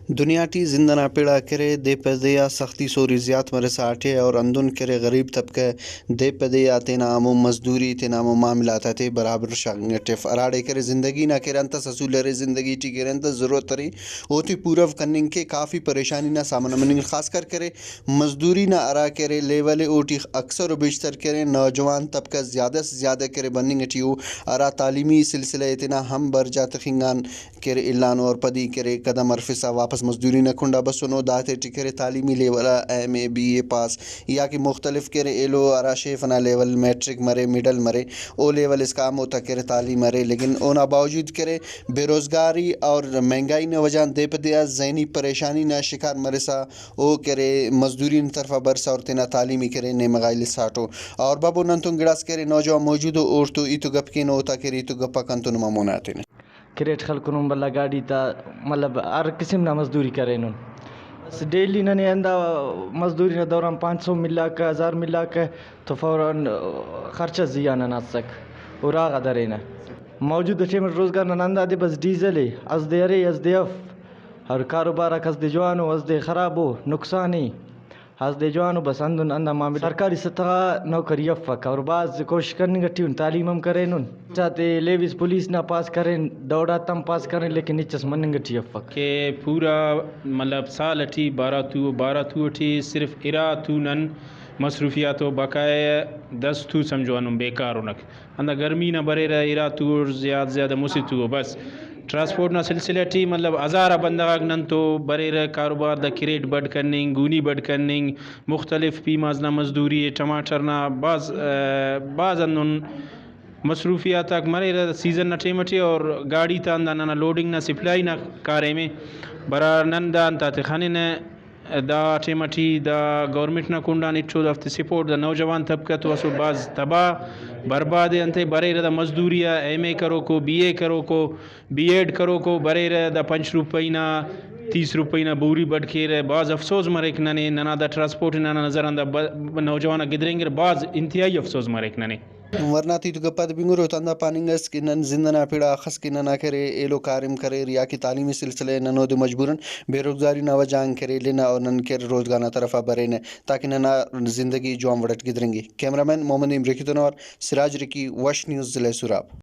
دنیاٹی زندنا پیڑا کرے دے پدیا سختی سوری زیات مرساٹے اور اندن کرے غریب طبقہ دے پدیا تینامو مزدوری تینامو معاملات تے برابر شاگنگٹے اراڑے کرے زندگی نہ کرے انتا سسول رے زندگی ٹی کرے انتا ضرورت تری اوتی پورو کننگ کے کافی پریشانی نہ سامنا مننگ خاص کر کرے مزدوری نہ ارا کرے لیول اوٹی اکثر و بیشتر کرے نوجوان طبقہ زیادہ سے زیادہ کرے بننگ ٹیو ارا تعلیمی سلسلہ اتنا ہم برجات خنگان کرے اعلان اور پدی کرے قدم ارفسا واپس مزدوری نہ کھنڈا بسنو داتے ٹکرے تعلیمی لیولا ایم اے بی اے پاس یا کہ مختلف کرے ایلو ارا شیفنا لیول میٹرک مرے مڈل مرے او لیول اس کا ہوتا کرے تعلیم مرے لیکن اونا باوجود کرے بے روزگاری اور مہنگائی نے وجہ دے پدیا ذہنی پریشانی نہ شکار مرسا او کرے مزدوری طرفہ برسا اور تینا تعلیمی کرے نے مغائل ساٹو اور بابو ننتون گڑاس کرے نوجوان موجود اور تو ایتو گپ کے نوتا کرے ایتو گپا کنتون مموناتین کریٹ خلقنم بلا گاڑی تا مطلب ہر قسم نہ مزدوری کرے نن بس ڈیلی ننے اندا مزدوری نہ دوران 500 ملا کا 1000 ملا کا تو فوراً خرچہ زیانہ ناسک اور آغا درینا موجود ٹیم روزگار نہ اندا دے بس ڈیزل ہے از دے ارے از دے اف اور کاروبار کس دے جوانو از دے خرابو نقصانی از دے جوانو بس اندن اندا معاملہ سرکاری سطح نوکری افک اور بعض کوشش کرنے گٹی ان تعلیم ہم کرے نن چاہتے لیویز پولیس نہ پاس کریں دوڑا تم پاس کریں لیکن نچس مننگ گٹی افک کہ پورا مطلب سال اٹھی بارہ تو اٹھی صرف ارا تو نن مصروفیات و بقائے 10 تو سمجھوانم بیکار ہونک اندہ گرمی نہ برے رہا ارا تو زیادہ مسی تو بس ٹرانسپورٹ نہ سلسلہ ٹی مطلب ہزارہ بندغاک نن تو برے رہا کاروبار دا کریٹ بڑھ کرننگ گونی بڑھ کرننگ مختلف پیماز نہ مزدوری ٹماٹر نہ بعض انن مصروفیات مرے رہا سیزن نہ ٹیمٹی اور گاڑی تا اندہ نہ لوڈنگ نہ سپلائی نہ کارے میں برا نن دا انتا تخانے نہ دا ٹیمٹی دا گورنمنٹ نہ کنڈان اٹھو دفت سپورٹ دا نوجوان طبقہ تو اسو بعض تباہ برباد انتے برے رہا مزدوریہ ایم اے کرو کو بی اے کرو کو بی ایڈ کرو کو برے رہا دا 5 روپئی نہ 30 روپئی نہ بوری بڑھ کے رہے بعض افسوس مریک ننے ننا دا ٹرانسپورٹ ننا نظر اندہ نوجوانہ گدریں گے بعض انتہائی افسوس مریک ننے ورنہ تی تو گپا بنگرو تندا پاننگس کہ نن زندنا پیڑا خس کہ ننا کرے ایلو کارم کرے ریا کی تعلیمی سلسلے ننو دے مجبورن بے روزگاری نہ وجان کرے لینا اور نن کر روزگار طرفہ برے تاکہ ننا زندگی جوام وڑٹ گدرنگی کیمرہ مین محمد امریکی تنور سراج رکی وش نیوز ضلع سراب